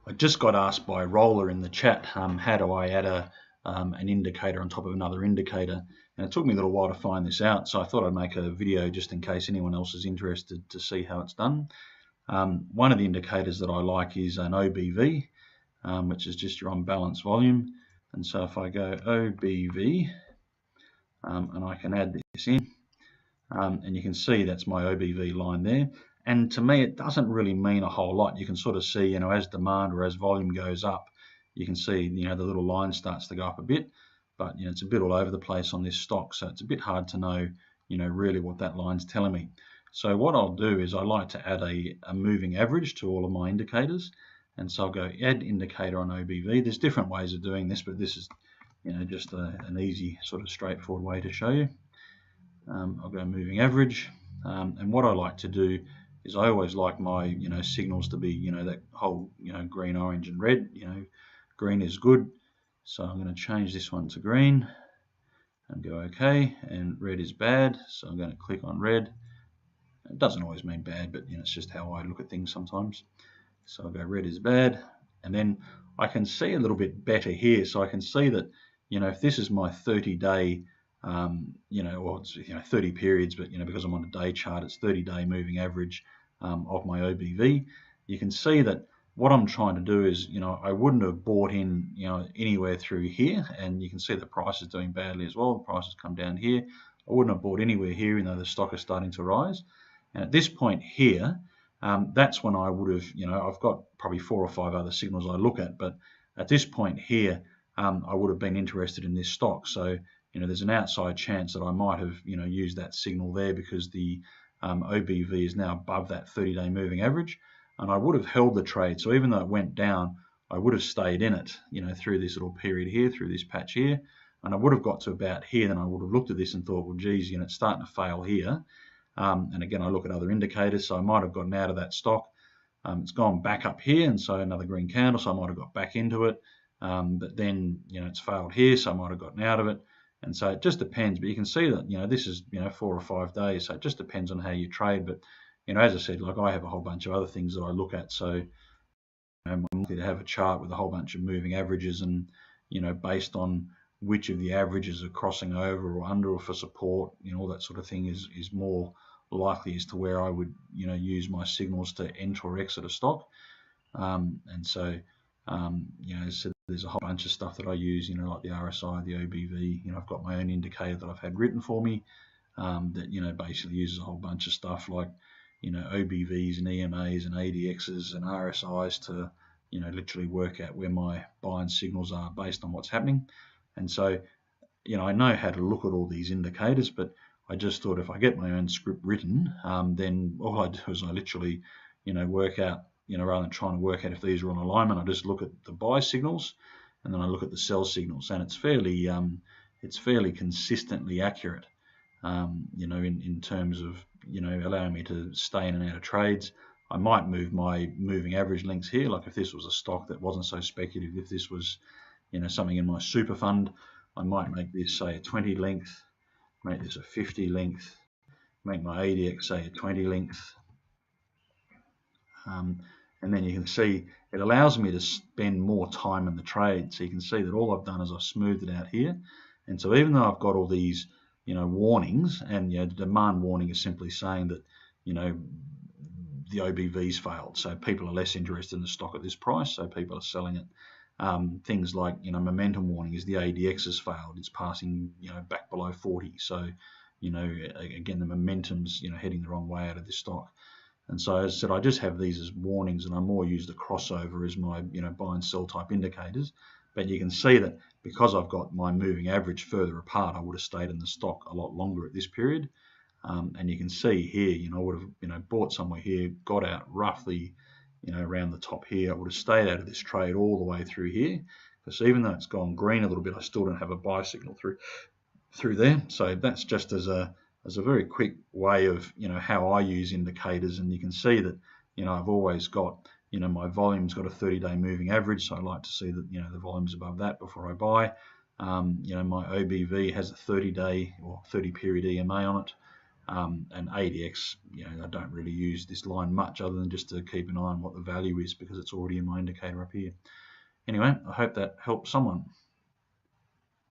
I just got asked by Roller in the chat, how do I add an indicator on top of another indicator? And it took me a little while to find this out, so I thought I'd make a video just in case anyone else is interested to see how it's done. One of the indicators that I like is an OBV, which is just your on-balance volume. And so if I go OBV, and I can add this in, and you can see that's my OBV line there. And to me, it doesn't really mean a whole lot. You can sort of see, as demand or as volume goes up, you can see, the little line starts to go up a bit, but it's a bit all over the place on this stock, so it's a bit hard to know, really what that line's telling me. So what I'll do is I like to add a moving average to all of my indicators, and so I'll go add indicator on OBV. There's different ways of doing this, but this is, just an easy sort of straightforward way to show you. I'll go moving average, and what I like to do is I always like my signals to be that whole green, orange, and red. Green is good, so I'm going to change this one to green and go OK. And red is bad, so I'm going to click on red. It doesn't always mean bad, but it's just how I look at things sometimes. So I'll go red is bad, and then I can see a little bit better here. So I can see that if this is my 30-day or it's 30 periods, but because I'm on a day chart, it's 30-day moving average of my OBV. You can see that what I'm trying to do is, I wouldn't have bought in, anywhere through here, and you can see the price is doing badly as well. The price has come down here. I wouldn't have bought anywhere here, even though the stock is starting to rise. And at this point here, that's when I would have, I've got probably 4 or 5 other signals I look at, but at this point here, I would have been interested in this stock. So there's an outside chance that I might have used that signal there because the OBV is now above that 30-day moving average, and I would have held the trade. So even though it went down, I would have stayed in it through this little period here, through this patch here, and I would have got to about here. Then I would have looked at this and thought, well, geez, it's starting to fail here. And again, I look at other indicators, so I might have gotten out of that stock. It's gone back up here, and so another green candle, so I might have got back into it. But then it's failed here, so I might have gotten out of it. And so it just depends, but you can see that this is 4 or 5 days, so it just depends on how you trade. But as I said, like I have a whole bunch of other things that I look at, so I'm likely to have a chart with a whole bunch of moving averages, and based on which of the averages are crossing over or under or for support, all that sort of thing is more likely as to where I would use my signals to enter or exit a stock. And so so there's a whole bunch of stuff that I use, like the RSI, the OBV. I've got my own indicator that I've had written for me that basically uses a whole bunch of stuff like OBVs and EMAs and ADXs and RSIs to literally work out where my buying signals are based on what's happening. And so I know how to look at all these indicators, but I just thought if I get my own script written, then all I do is I literally work out, rather than trying to work out if these are on alignment, I just look at the buy signals and then I look at the sell signals, and it's fairly consistently accurate, in terms of allowing me to stay in and out of trades. I might move my moving average links here, like if this was a stock that wasn't so speculative, if this was something in my super fund, I might make this say a 20 length, make this a 50 length, make my ADX say a 20 length. And then you can see it allows me to spend more time in the trade. So you can see that all I've done is I've smoothed it out here. And so even though I've got all these, warnings, and the demand warning is simply saying that, the OBV's failed. So people are less interested in the stock at this price, so people are selling it. Things like, momentum warning is the ADX has failed. It's passing, back below 40. So, again, the momentum's, heading the wrong way out of this stock. And so, as I said, I just have these as warnings, and I more use the crossover as my, buy and sell type indicators. But you can see that because I've got my moving average further apart, I would have stayed in the stock a lot longer at this period. And you can see here, I would have, bought somewhere here, got out roughly, around the top here. I would have stayed out of this trade all the way through here, because even though it's gone green a little bit, I still don't have a buy signal through there. So that's just as a very quick way of how I use indicators. And you can see that I've always got my volume's got a 30-day moving average, so I like to see that the volume's above that before I buy. My OBV has a 30-day or 30 period EMA on it. And ADX, I don't really use this line much other than just to keep an eye on what the value is because it's already in my indicator up here. Anyway, I hope that helps someone.